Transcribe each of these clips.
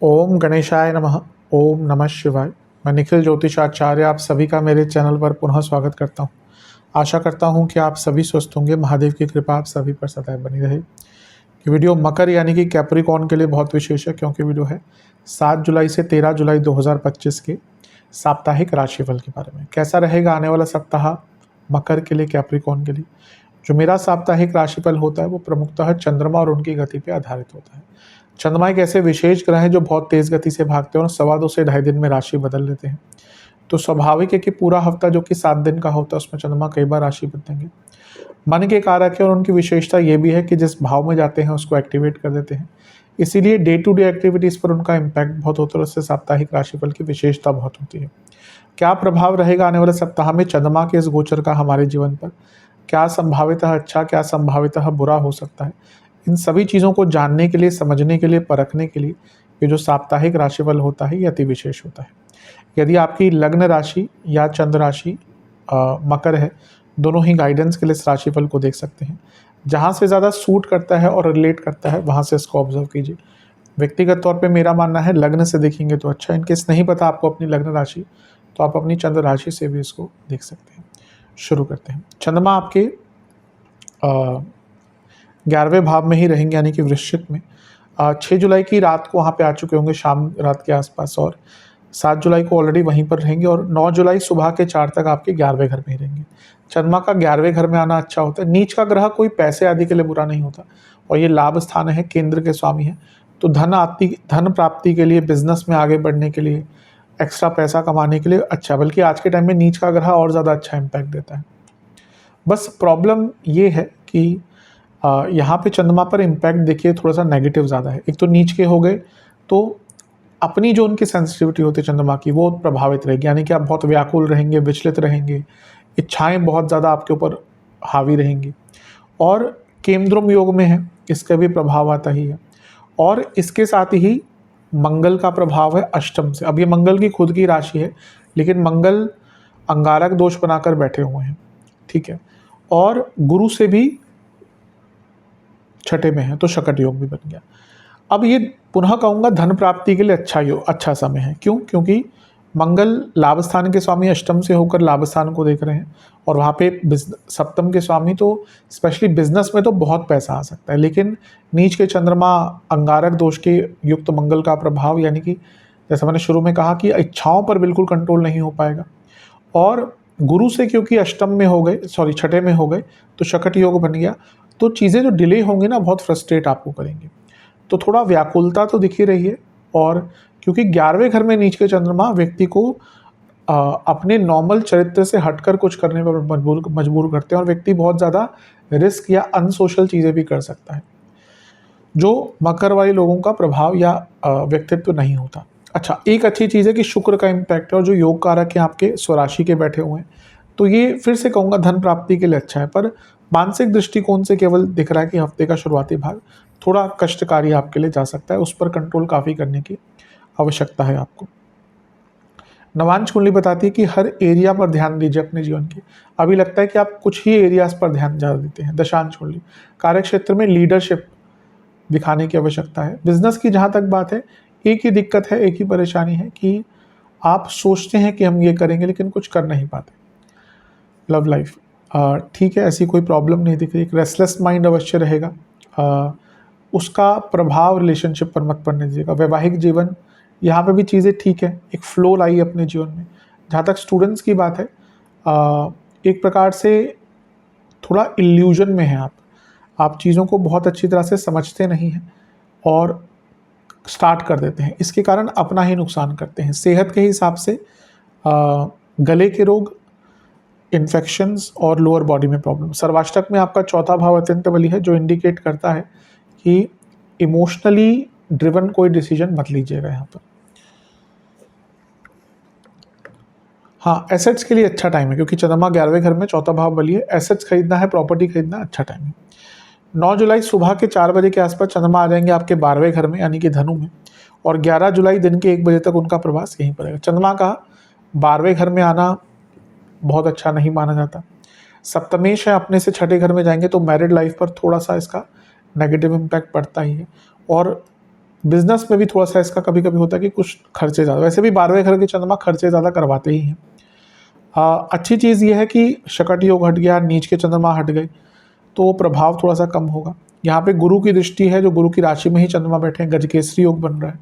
ओम गणेशाय नमः। ओम नमः शिवाय। मैं निखिल ज्योतिषाचार्य आप सभी का मेरे चैनल पर पुनः स्वागत करता हूं। आशा करता हूं कि आप सभी स्वस्थ होंगे। महादेव की कृपा आप सभी पर सदैव बनी रहे। ये वीडियो मकर यानी कि कैप्रिकॉर्न के लिए बहुत विशेष है, क्योंकि वीडियो है 7 जुलाई से 13 जुलाई 2025 के साप्ताहिक राशिफल के बारे में। कैसा रहेगा आने वाला सप्ताह मकर के लिए, कैप्रिकॉर्न के लिए। जो मेरा साप्ताहिक राशिफल होता है वो प्रमुखतः चंद्रमा और उनकी गति पर आधारित होता है। चंद्रमा एक ऐसे विशेष ग्रह हैं जो बहुत तेज गति से भागते हैं और 2.25 से 2.5 दिन में राशि बदल लेते हैं। तो स्वाभाविक है कि पूरा हफ्ता जो कि 7 दिन का होता है उसमें चंद्रमा कई बार राशि बदलेंगे। मन के कारक है और उनकी विशेषता ये भी है कि जिस भाव में जाते हैं उसको एक्टिवेट कर देते हैं। इसीलिए डे टू डे एक्टिविटीज़ पर उनका इम्पैक्ट बहुत होता है और उससे साप्ताहिक राशिफल की विशेषता बहुत होती है। क्या प्रभाव रहेगा आने वाले सप्ताह में चंद्रमा के इस गोचर का हमारे जीवन पर? क्या संभावितः अच्छा, क्या संभावितः बुरा हो सकता है? इन सभी चीज़ों को जानने के लिए, समझने के लिए, परखने के लिए ये जो साप्ताहिक राशिफल होता है ये अति विशेष होता है। यदि आपकी लग्न राशि या चंद्र राशि मकर है, दोनों ही गाइडेंस के लिए इस राशिफल को देख सकते हैं। जहाँ से ज़्यादा सूट करता है और रिलेट करता है वहाँ से इसको ऑब्जर्व कीजिए। व्यक्तिगत तौर पे मेरा मानना है लग्न से देखेंगे तो अच्छा। इनकेस नहीं पता आपको अपनी लग्न राशि, तो आप अपनी चंद्र राशि से भी इसको देख सकते हैं। शुरू करते हैं। चंद्रमा आपके 11वें भाव में ही रहेंगे, यानी कि वृश्चिक में। 6 जुलाई की रात को वहाँ पे आ चुके होंगे, शाम रात के आसपास, और 7 जुलाई को ऑलरेडी वहीं पर रहेंगे और 9 जुलाई सुबह के 4 तक आपके 11वें घर में ही रहेंगे। चंद्रमा का 11वें घर में आना अच्छा होता है। नीच का ग्रह कोई पैसे आदि के लिए बुरा नहीं होता और ये लाभ स्थान है, केंद्र के स्वामी है। तो धन प्राप्ति के लिए, बिजनेस में आगे बढ़ने के लिए, एक्स्ट्रा पैसा कमाने के लिए अच्छा। बल्कि आज के टाइम में नीच का ग्रह और ज़्यादा अच्छा इम्पैक्ट देता है। बस प्रॉब्लम ये है कि यहाँ पे चंद्रमा पर इम्पैक्ट देखिए थोड़ा सा नेगेटिव ज़्यादा है। एक तो नीच के हो गए तो अपनी जो उनकी सेंसिटिविटी होती है चंद्रमा की वो प्रभावित रहेगी, यानी कि आप बहुत व्याकुल रहेंगे, विचलित रहेंगे, इच्छाएं बहुत ज़्यादा आपके ऊपर हावी रहेंगी। और केंद्रम योग में है, इसका भी प्रभाव आता ही है। और इसके साथ ही मंगल का प्रभाव है अष्टम से। अब ये मंगल की खुद की राशि है, लेकिन मंगल अंगारक दोष बनाकर बैठे हुए हैं, ठीक है। और गुरु से भी छठे में है, तो शकट योग भी बन गया। अब ये पुनः कहूँगा धन प्राप्ति के लिए अच्छा समय है। क्यों? क्योंकि मंगल लाभ स्थान के स्वामी अष्टम से होकर लाभ स्थान को देख रहे हैं और वहाँ पे सप्तम के स्वामी, तो स्पेशली बिजनेस में तो बहुत पैसा आ सकता है। लेकिन नीच के चंद्रमा अंगारक दोष के युक्त मंगल का प्रभाव, यानी कि जैसा मैंने शुरू में कहा कि इच्छाओं पर बिल्कुल कंट्रोल नहीं हो पाएगा। और गुरु से क्योंकि अष्टम में हो गए, सॉरी छठे में हो गए, तो शकट योग बन गया। तो चीज़ें जो डिले होंगी ना बहुत फ्रस्ट्रेट आपको करेंगे। तो थोड़ा व्याकुलता तो दिख ही रही है। और क्योंकि 11वें घर में नीच के चंद्रमा व्यक्ति को अपने नॉर्मल चरित्र से हटकर कुछ करने पर मजबूर करते हैं और व्यक्ति बहुत ज़्यादा रिस्क या अनसोशल चीज़ें भी कर सकता है, जो मकर वाले लोगों का प्रभाव या व्यक्तित्व नहीं होता। अच्छा, एक अच्छी चीज़ है कि शुक्र का इम्पैक्ट है और जो योग कारक हैं आपके स्वराशि के बैठे हुए हैं, तो ये फिर से कहूँगा धन प्राप्ति के लिए अच्छा है। पर मानसिक दृष्टिकोण से केवल दिख रहा है कि हफ्ते का शुरुआती भाग थोड़ा कष्टकारी आपके लिए जा सकता है। उस पर कंट्रोल काफ़ी करने की आवश्यकता है आपको। नवांश कुंडली बताती है कि हर एरिया पर ध्यान दीजिए अपने जीवन के। अभी लगता है कि आप कुछ ही एरियाज पर ध्यान ज़्यादा देते हैं। दशांश कुंडली कार्य क्षेत्र में लीडरशिप दिखाने की आवश्यकता है। बिजनेस की जहाँ तक बात है, एक ही दिक्कत है, एक ही परेशानी है कि आप सोचते हैं कि हम ये करेंगे लेकिन कुछ कर नहीं पाते। लव लाइफ ठीक है, ऐसी कोई प्रॉब्लम नहीं दिख रही। एक रेस्टलेस माइंड अवश्य रहेगा। उसका प्रभाव रिलेशनशिप पर मत पड़ने दीजिएगा। वैवाहिक जीवन, यहाँ पे भी चीज़ें ठीक है, एक फ्लो लाई अपने जीवन में। जहाँ तक स्टूडेंट्स की बात है, एक प्रकार से थोड़ा इल्यूजन में है आप चीज़ों को बहुत अच्छी तरह से समझते नहीं हैं और स्टार्ट कर देते हैं। इसके कारण अपना ही नुकसान करते हैं। सेहत के हिसाब से गले के रोग, इन्फेक्शंस और लोअर बॉडी में प्रॉब्लम। सर्वाष्टक में आपका चौथा भाव अत्यंत बली है, जो इंडिकेट करता है कि इमोशनली ड्रिवन कोई डिसीजन मत लीजिएगा यहाँ पर। हाँ, एसेट्स के लिए अच्छा टाइम है, क्योंकि चंद्रमा 11वें घर में चौथा भाव बली है। एसेट्स खरीदना है, प्रॉपर्टी खरीदना अच्छा टाइम है। 9 जुलाई सुबह के 4 बजे के आसपास चंद्रमा आ जाएंगे आपके 12वें घर में, यानी कि धनु में, और 11 जुलाई दिन के 1 बजे तक उनका प्रवास यहीं पर रहेगा। चंद्रमा का 12वें घर में आना बहुत अच्छा नहीं माना जाता। सप्तमेश है, अपने से छठे घर में जाएंगे तो मैरिड लाइफ पर थोड़ा सा इसका नेगेटिव इम्पैक्ट पड़ता ही है। और बिजनेस में भी थोड़ा सा इसका कभी कभी होता है कि कुछ खर्चे ज़्यादा, वैसे भी 12वें घर के चंद्रमा खर्चे ज़्यादा करवाते ही हैं। अच्छी चीज़ ये है कि शकट योग हट गया, नीच के चंद्रमा हट गए, तो प्रभाव थोड़ा सा कम होगा। यहाँ पे गुरु की दृष्टि है, जो गुरु की राशि में ही चंद्रमा बैठे हैं, गजकेसरी योग बन रहा है।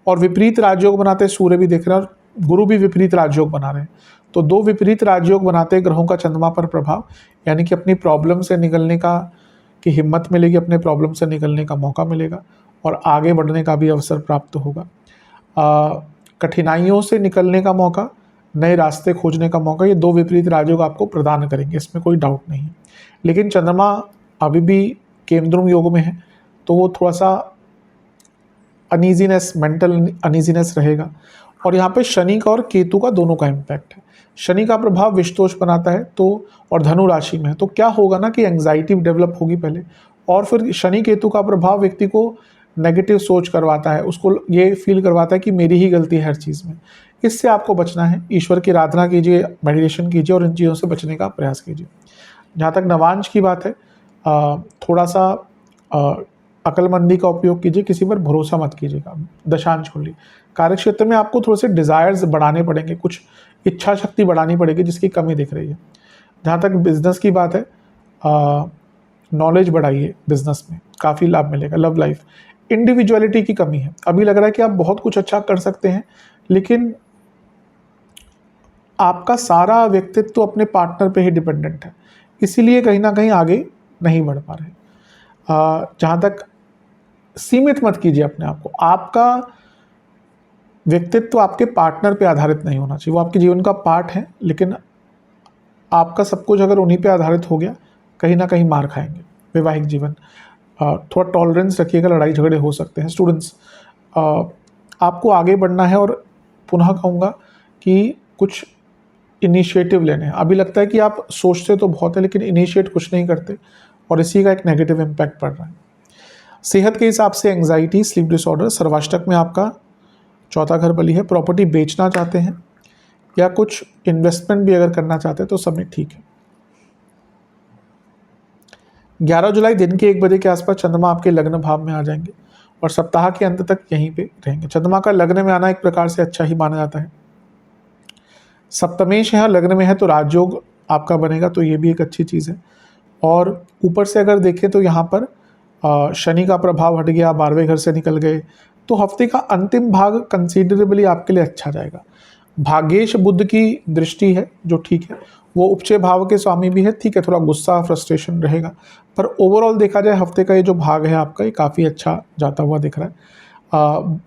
और विपरीत राजयोग बनाते सूर्य भी दिख रहा है और गुरु भी विपरीत राजयोग बना रहे हैं। तो दो विपरीत राजयोग बनाते ग्रहों का चंद्रमा पर प्रभाव, यानी कि अपनी प्रॉब्लम से निकलने का की हिम्मत मिलेगी, अपने प्रॉब्लम से निकलने का मौका मिलेगा और आगे बढ़ने का भी अवसर प्राप्त होगा। कठिनाइयों से निकलने का मौका, नए रास्ते खोजने का मौका, ये दो विपरीत राजयोग आपको प्रदान करेंगे, इसमें कोई डाउट नहीं है। लेकिन चंद्रमा अभी भी केंद्रुम योग में है, तो वो थोड़ा सा अनईजीनेस, मेंटल अनईजीनेस रहेगा। और यहाँ पे शनि का और केतु का दोनों का इम्पैक्ट है। शनि का प्रभाव विषतोष बनाता है, तो और धनु राशि में है, तो क्या होगा ना कि एंग्जाइटी डेवलप होगी पहले, और फिर शनि केतु का प्रभाव व्यक्ति को नेगेटिव सोच करवाता है, उसको ये फील करवाता है कि मेरी ही गलती है हर चीज़ में। इससे आपको बचना है, ईश्वर की आराधना कीजिए, मेडिटेशन कीजिए और इन चीज़ों से बचने का प्रयास कीजिए। जहाँ तक नवांश की बात है, थोड़ा सा अक्लमंदी का उपयोग कीजिए, किसी पर भरोसा मत कीजिएगा। दशांश कुंडली कार्य क्षेत्र में आपको थोड़े से डिज़ायर्स बढ़ाने पड़ेंगे, कुछ इच्छा शक्ति बढ़ानी पड़ेगी जिसकी कमी दिख रही है। जहाँ तक बिजनेस की बात है, नॉलेज बढ़ाइए, बिजनेस में काफ़ी लाभ मिलेगा। लव लाइफ, इंडिविजुअलिटी की कमी है, अभी लग रहा है कि आप बहुत कुछ अच्छा कर सकते हैं, लेकिन आपका सारा व्यक्तित्व अपने पार्टनर पे ही डिपेंडेंट है, इसीलिए कहीं ना कहीं आगे नहीं बढ़ पा रहे। जहाँ तक सीमित मत कीजिए अपने आप को, आपका व्यक्तित्व आपके पार्टनर पे आधारित नहीं होना चाहिए, वो आपके जीवन का पार्ट है, लेकिन आपका सब कुछ अगर उन्हीं पे आधारित हो गया, कहीं ना कहीं मार खाएंगे। वैवाहिक जीवन, थोड़ा टॉलरेंस रखिएगा, लड़ाई झगड़े हो सकते हैं। स्टूडेंट्स, आपको आगे बढ़ना है, और पुनः कहूँगा कि कुछ इनिशिएटिव लेने हैं। अभी लगता है कि आप सोचते तो बहुत है, लेकिन इनिशिएट कुछ नहीं करते, और इसी का एक नेगेटिव इम्पैक्ट पड़ रहा है। सेहत के हिसाब से एंग्जाइटी, स्लीप डिसऑर्डर, सर्वाष्टक में आपका चौथा घर बली है। प्रॉपर्टी बेचना चाहते हैं या कुछ इन्वेस्टमेंट भी अगर करना चाहते हैं तो समय ठीक है। 11 जुलाई दिन के 1 बजे के आसपास चंद्रमा आपके लग्न भाव में आ जाएंगे और सप्ताह के अंत तक यहीं पे रहेंगे। चंद्रमा का लग्न में आना एक प्रकार से अच्छा ही माना जाता है। सप्तमेश है, लग्न में है, तो राजयोग आपका बनेगा, तो ये भी एक अच्छी चीज़ है। और ऊपर से अगर देखें तो यहाँ पर शनि का प्रभाव हट गया, 12वें घर से निकल गए, तो हफ्ते का अंतिम भाग कंसीडरेबली आपके लिए अच्छा जाएगा। भाग्येश बुध की दृष्टि है, जो ठीक है, वो उपचय भाव के स्वामी भी है, ठीक है, थोड़ा गुस्सा फ्रस्ट्रेशन रहेगा, पर ओवरऑल देखा जाए हफ्ते का ये जो भाग है आपका, ये काफ़ी अच्छा जाता हुआ दिख रहा है।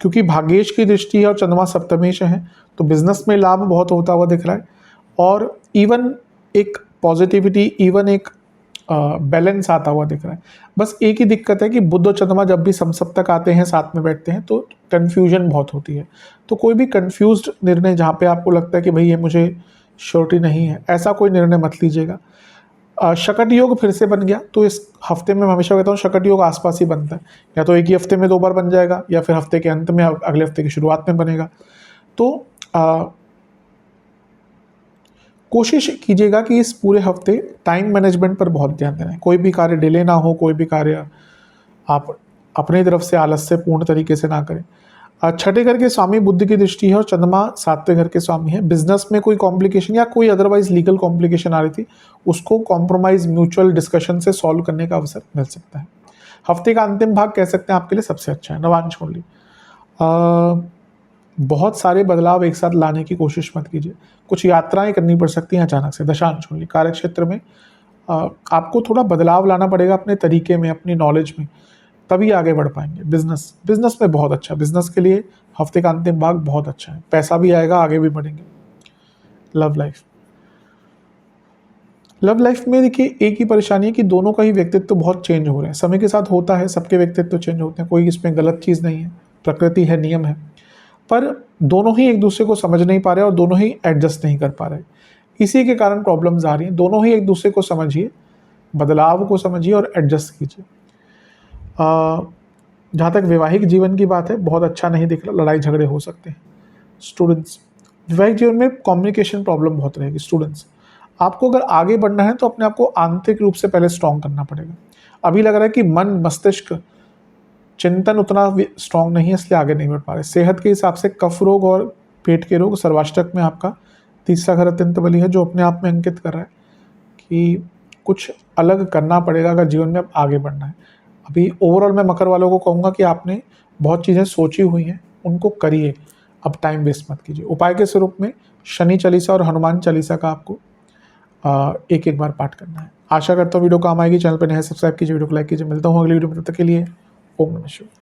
क्योंकि भाग्येश की दृष्टि है और चंद्रमा सप्तमेश है, तो बिजनेस में लाभ बहुत होता हुआ दिख रहा है, और इवन एक पॉजिटिविटी, इवन एक बैलेंस आता हुआ दिख रहा है। बस एक ही दिक्कत है कि बुध और चंद्रमा जब भी समसप्तक आते हैं, साथ में बैठते हैं, तो कन्फ्यूजन बहुत होती है। तो कोई भी कन्फ्यूज्ड निर्णय, जहाँ पे आपको लगता है कि भाई ये मुझे श्योरिटी नहीं है, ऐसा कोई निर्णय मत लीजिएगा। शकट योग फिर से बन गया, तो इस हफ्ते में मैं हमेशा कहता हूँ शकट योग आसपास ही बनता है, या तो एक ही हफ्ते में 2 बार बन जाएगा, या फिर हफ्ते के अंत में, अगले हफ्ते की शुरुआत में बनेगा। तो कोशिश कीजिएगा कि इस पूरे हफ्ते टाइम मैनेजमेंट पर बहुत ध्यान देना है, कोई भी कार्य डिले ना हो, कोई भी कार्य आप अपनी तरफ से आलस से पूर्ण तरीके से ना करें। छठे घर के स्वामी बुध की दृष्टि है और चंद्रमा 7वें घर के स्वामी है। बिजनेस में कोई कॉम्प्लिकेशन या कोई अदरवाइज लीगल कॉम्प्लिकेशन आ रही थी, उसको कॉम्प्रोमाइज म्यूचुअल डिस्कशन से सॉल्व करने का अवसर मिल सकता है। हफ्ते का अंतिम भाग कह सकते हैं आपके लिए सबसे अच्छा है। नवांश कुंडली, बहुत सारे बदलाव एक साथ लाने की कोशिश मत कीजिए, कुछ यात्राएं करनी पड़ सकती हैं अचानक से। दशांश कुंडली, कार्य क्षेत्र में आपको थोड़ा बदलाव लाना पड़ेगा अपने तरीके में, अपनी नॉलेज में, तभी आगे बढ़ पाएंगे। बिजनेस में बहुत अच्छा, बिजनेस के लिए हफ्ते का अंतिम भाग बहुत अच्छा है, पैसा भी आएगा, आगे भी बढ़ेंगे। लव लाइफ में देखिए एक ही परेशानी है कि दोनों का ही व्यक्तित्व बहुत चेंज हो रहे हैं, समय के साथ होता है, सबके व्यक्तित्व चेंज होते हैं, कोई इसमें गलत चीज़ नहीं है, प्रकृति है, नियम है, पर दोनों ही एक दूसरे को समझ नहीं पा रहे और दोनों ही एडजस्ट नहीं कर पा रहे, इसी के कारण प्रॉब्लम्स आ रही हैं। दोनों ही एक दूसरे को समझिए, बदलाव को समझिए और एडजस्ट कीजिए। जहाँ तक वैवाहिक जीवन की बात है, बहुत अच्छा नहीं दिख रहा, लड़ाई झगड़े हो सकते हैं। स्टूडेंट्स, वैवाहिक जीवन में कम्युनिकेशन प्रॉब्लम बहुत रहेगी। स्टूडेंट्स, आपको अगर आगे बढ़ना है तो अपने आप को आंतरिक रूप से पहले स्ट्रॉन्ग करना पड़ेगा। अभी लग रहा है कि मन मस्तिष्क चिंतन उतना स्ट्रांग नहीं है, इसलिए आगे नहीं बढ़ पा रहे। सेहत के हिसाब से कफ रोग और पेट के रोग सर्वाष्टक में आपका तीसरा घर अत्यंत बली है, जो अपने आप में अंकित कर रहा है कि कुछ अलग करना पड़ेगा अगर जीवन में अब आगे बढ़ना है। अभी ओवरऑल मैं मकर वालों को कहूँगा कि आपने बहुत चीज़ें सोची हुई हैं, उनको करिए, अब टाइम वेस्ट मत कीजिए। उपाय के स्वरूप में शनि चालीसा और हनुमान चालीसा का आपको एक एक बार पाठ करना है। आशा करता हूँ वीडियो काम आएगी। चैनल पर नए सब्सक्राइब कीजिए, वीडियो को लाइक कीजिए। मिलता हूँ अगली वीडियो में, तब तक के लिए ओम नमः शिवाय।